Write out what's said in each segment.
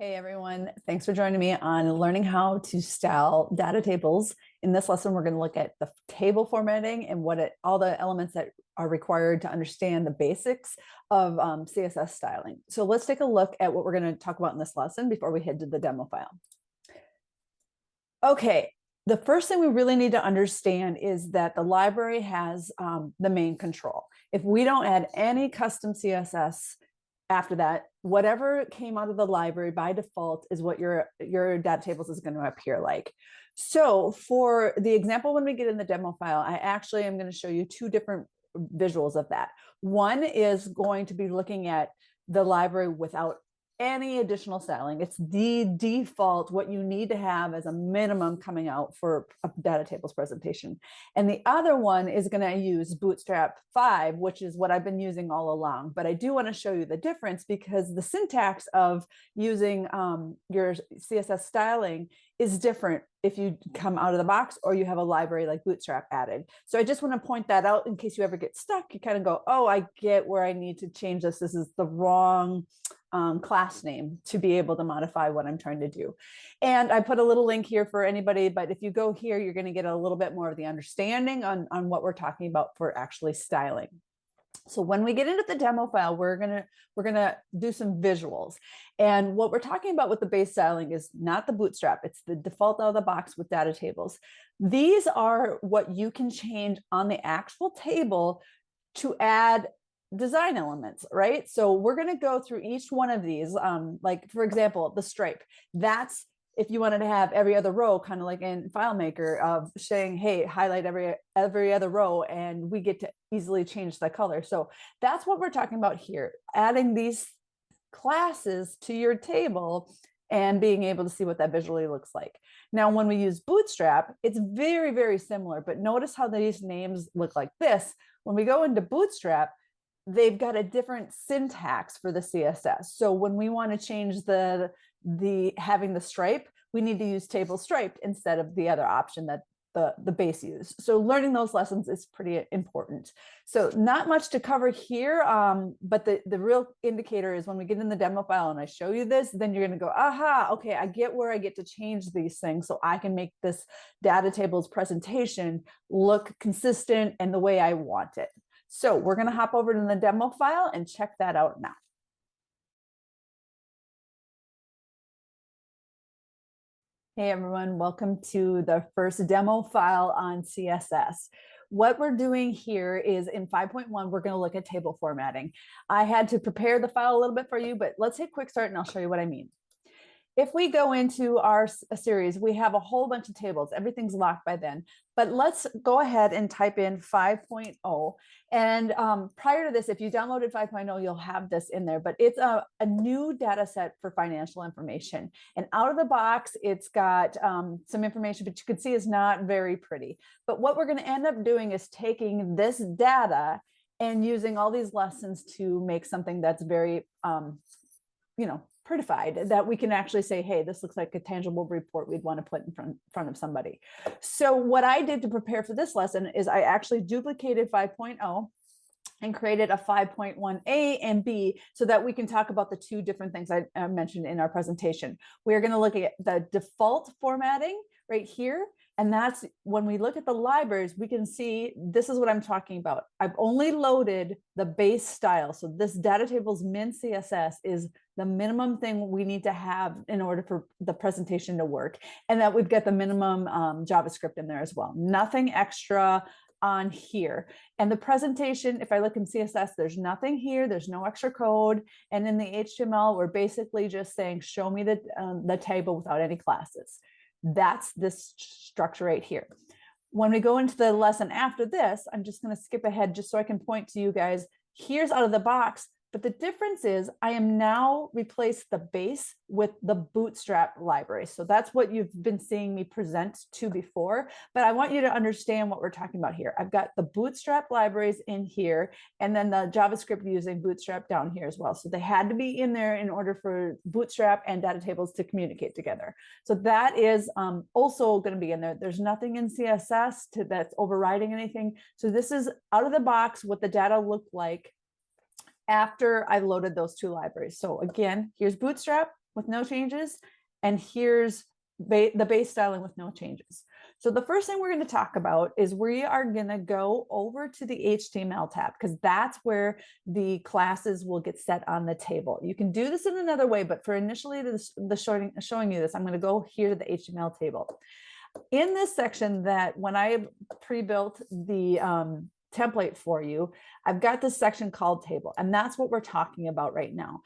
Hey everyone, thanks for joining me on learning how to style data tables. In this lesson, we're going to look at the table formatting and all the elements that are required to understand the basics of CSS styling. So let's take a look at what we're going to talk about in this lesson before we head to the demo file. Okay, the first thing we really need to understand is that the library has the main control. If we don't add any custom CSS after that, whatever came out of the library by default is what your data tables is going to appear like. So for the example, when we get in the demo file, I actually am going to show you two different visuals of that. One is going to be looking at the library without any additional styling. It's the default, what you need to have as a minimum coming out for a data tables presentation. And the other one is going to use Bootstrap 5, which is what I've been using all along. But I do want to show you the difference because the syntax of using your CSS styling is different if you come out of the box or you have a library like Bootstrap added. So I just want to point that out in case you ever get stuck. You kind of go, oh, I get where I need to change this. This is the wrong class name to be able to modify what I'm trying to do. And I put a little link here for anybody, but if you go here, you're going to get a little bit more of the understanding on what we're talking about for actually styling. So when we get into the demo file, we're gonna do some visuals. And what we're talking about with the base styling is not the Bootstrap, it's the default out of the box with data tables. These are what you can change on the actual table to add design elements, right? So we're going to go through each one of these. Like for example, the stripe, that's if you wanted to have every other row, kind of like in FileMaker, of saying, hey, highlight every other row, and we get to easily change the color. So that's what we're talking about here, adding these classes to your table and being able to see what that visually looks like. Now, when we use Bootstrap, it's very, very similar, but notice how these names look like this. When we go into Bootstrap, they've got a different syntax for the CSS. So when we want to change the having the stripe, we need to use table striped instead of the other option that the base use. So learning those lessons is pretty important. So not much to cover here, but the real indicator is when we get in the demo file and I show you this, then you're going to go, aha, okay, I get where I get to change these things so I can make this data tables presentation look consistent and the way I want it. So we're going to hop over to the demo file and check that out now. Hey everyone, welcome to the first demo file on CSS. What we're doing here is in 5.1, we're going to look at table formatting. I had to prepare the file a little bit for you, but let's hit quick start and I'll show you what I mean. If we go into our series, we have a whole bunch of tables. Everything's locked by then. But let's go ahead and type in 5.0. And prior to this, if you downloaded 5.0, you'll have this in there. But it's a new data set for financial information. And out of the box, it's got some information, but you can see it's not very pretty. But what we're going to end up doing is taking this data and using all these lessons to make something that's very, prettified, that we can actually say, hey, this looks like a tangible report we'd want to put in front of somebody. So what I did to prepare for this lesson is I actually duplicated 5.0 and created a 5.1a and b so that we can talk about the two different things I mentioned in our presentation. We're going to look at the default formatting right here. And that's when we look at the libraries, we can see this is what I'm talking about. I've only loaded the base style. So this data tables min CSS is the minimum thing we need to have in order for the presentation to work. And that we've got the minimum JavaScript in there as well. Nothing extra on here. And the presentation, if I look in CSS, there's nothing here. There's no extra code. And in the HTML, we're basically just saying, show me the table without any classes. That's this structure right here. When we go into the lesson after this, I'm just going to skip ahead just so I can point to you guys. Here's out of the box. But the difference is I am now replaced the base with the Bootstrap library. So that's what you've been seeing me present to before. But I want you to understand what we're talking about here. I've got the Bootstrap libraries in here, and then the JavaScript using Bootstrap down here as well. So they had to be in there in order for Bootstrap and data tables to communicate together. So that is also going to be in there. There's nothing in CSS that's overriding anything. So this is out of the box what the data looked like after I loaded those two libraries. So again, here's Bootstrap, with no changes, and here's the base styling with no changes. So the first thing we're going to talk about is we are going to go over to the HTML tab, because that's where the classes will get set on the table. You can do this in another way, but for initially showing you this, I'm going to go here to the HTML table. In this section, that when I pre-built the template for you, I've got this section called table, and that's what we're talking about right now.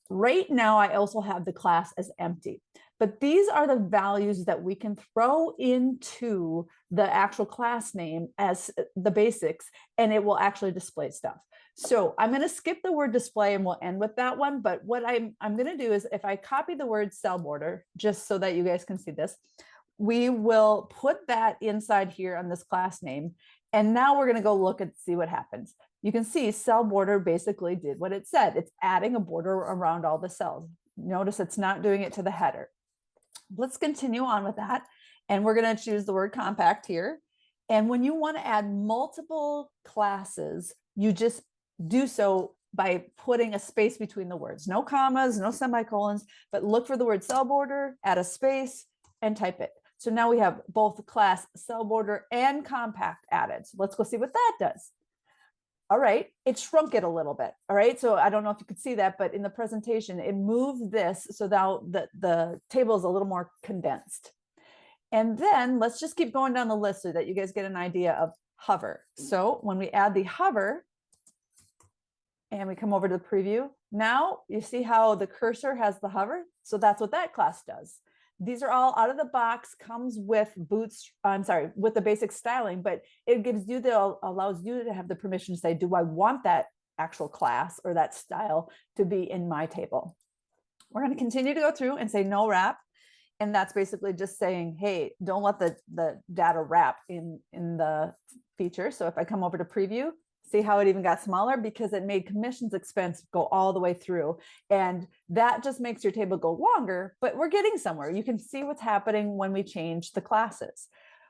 Right now, I also have the class as empty, but these are the values that we can throw into the actual class name as the basics, and it will actually display stuff. So I'm going to skip the word display and we'll end with that one. But what I'm going to do is, if I copy the word cell border, just so that you guys can see this, we will put that inside here on this class name. And now we're going to go look and see what happens. You can see cell border basically did what it said. It's adding a border around all the cells. Notice it's not doing it to the header. Let's continue on with that. And we're going to choose the word compact here. And when you want to add multiple classes, you just do so by putting a space between the words. No commas, no semicolons, but look for the word cell border, add a space, and type it. So now we have both class cell border and compact added. So let's go see what that does. All right, it shrunk it a little bit. All right, so I don't know if you could see that, but in the presentation, it moved this so now the table is a little more condensed. And then let's just keep going down the list so that you guys get an idea of hover. So when we add the hover and we come over to the preview, now you see how the cursor has the hover. So that's what that class does. These are all out of the box, comes with with the basic styling, but it gives you allows you to have the permission to say, do I want that actual class or that style to be in my table? We're going to continue to go through and say no wrap. And that's basically just saying, hey, don't let the data wrap in the feature. So if I come over to preview, see how it even got smaller, because it made commissions expense go all the way through. And that just makes your table go longer, but we're getting somewhere. You can see what's happening when we change the classes.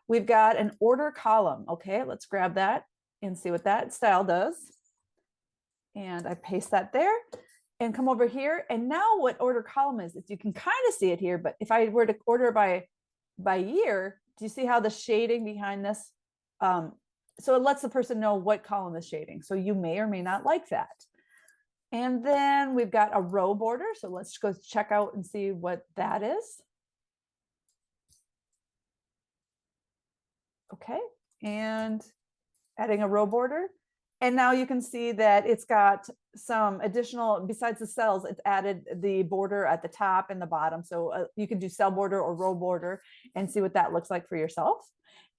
We've got an order column. Okay, let's grab that and see what that style does. And I paste that there and come over here. And now what order column is you can kind of see it here, but if I were to order by year, do you see how the shading behind this, so it lets the person know what column is shading. So you may or may not like that. And then we've got a row border. So let's go check out and see what that is. Okay, and adding a row border. And now you can see that it's got some additional, besides the cells, it's added the border at the top and the bottom. So you can do cell border or row border and see what that looks like for yourself.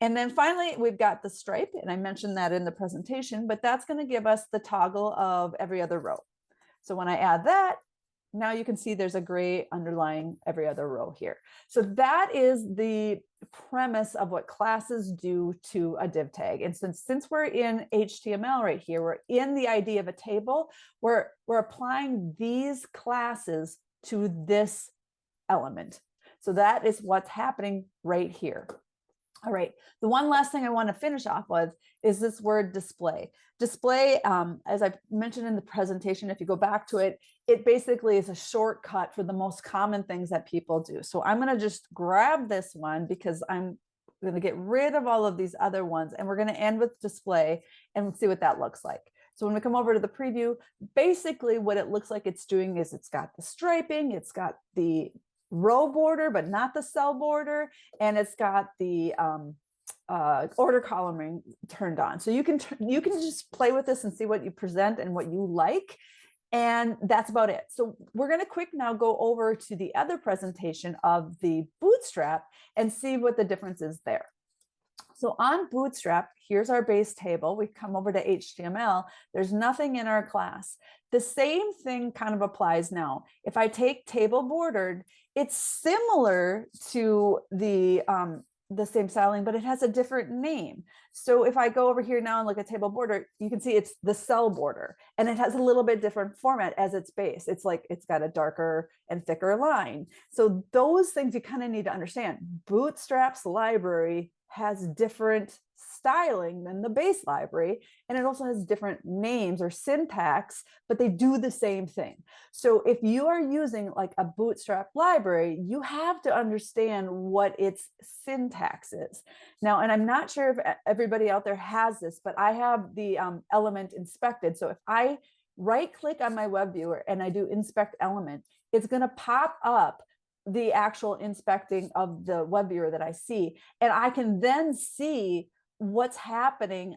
And then finally, we've got the stripe, and I mentioned that in the presentation, but that's going to give us the toggle of every other row. So when I add that, now you can see there's a gray underlying every other row here. So that is the premise of what classes do to a div tag. And since we're in HTML right here, we're in the idea of a table, we're applying these classes to this element. So that is what's happening right here. All right, the one last thing I want to finish off with is this word display. Display, as I mentioned in the presentation, if you go back to it, it basically is a shortcut for the most common things that people do. So I'm going to just grab this one because I'm going to get rid of all of these other ones, and we're going to end with display and see what that looks like. So when we come over to the preview, basically what it looks like it's doing is it's got the striping, it's got the row border, but not the cell border, and it's got the order column turned on. So you can just play with this and see what you present and what you like, and that's about it. So we're going to quick now go over to the other presentation of the Bootstrap and see what the difference is there. So on Bootstrap, here's our base table. We come over to HTML. There's nothing in our class. The same thing kind of applies now. If I take table bordered, it's similar to the same styling, but it has a different name. So if I go over here now and look at table border, you can see it's the cell border, and it has a little bit different format as its base. It's like it's got a darker and thicker line. So those things you kind of need to understand. Bootstrap's library has different styling than the base library, and it also has different names or syntax, but they do the same thing. So if you are using like a Bootstrap library, you have to understand what its syntax is. Now, and I'm not sure if everybody out there has this, but I have the element inspected. So if I right click on my web viewer and I do inspect element, it's going to pop up the actual inspecting of the web viewer that I see. And I can then see what's happening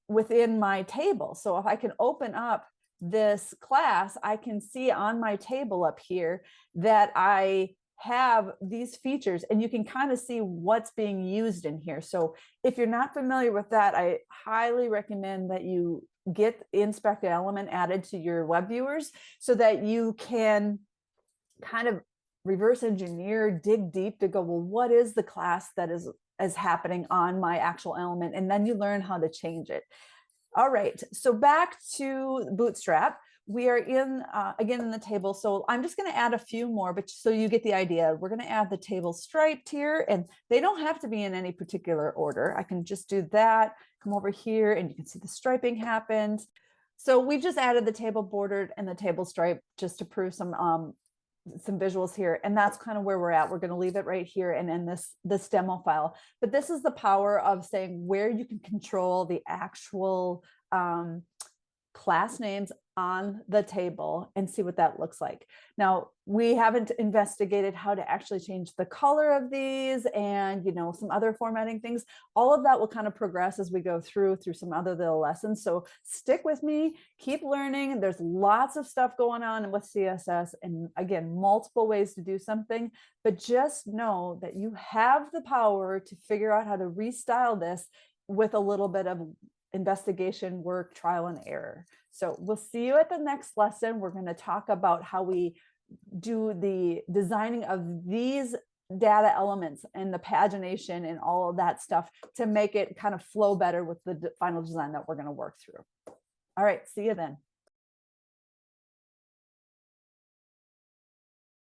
within my table. So if I can open up this class, I can see on my table up here that I have these features, and you can kind of see what's being used in here. So if you're not familiar with that, I highly recommend that you get inspect element added to your web viewers so that you can kind of reverse engineer, dig deep to go, well, what is the class that is happening on my actual element? And then you learn how to change it. All right, so back to Bootstrap. We are in, again, in the table. So I'm just gonna add a few more, but so you get the idea. We're gonna add the table striped here, and they don't have to be in any particular order. I can just do that, come over here, and you can see the striping happened. So we've just added the table bordered and the table stripe just to prove some visuals here, and that's kind of where we're at. We're going to leave it right here and in this demo file. But this is the power of saying where you can control the actual class names on the table and see what that looks like. Now, we haven't investigated how to actually change the color of these and, you know, some other formatting things. All of that will kind of progress as we go through some other little lessons. So stick with me, keep learning. There's lots of stuff going on with CSS, and again, multiple ways to do something, but just know that you have the power to figure out how to restyle this with a little bit of investigation work, trial and error. So we'll see you at the next lesson. We're going to talk about how we do the designing of these data elements and the pagination and all of that stuff to make it kind of flow better with the final design that we're going to work through. All right, see you then.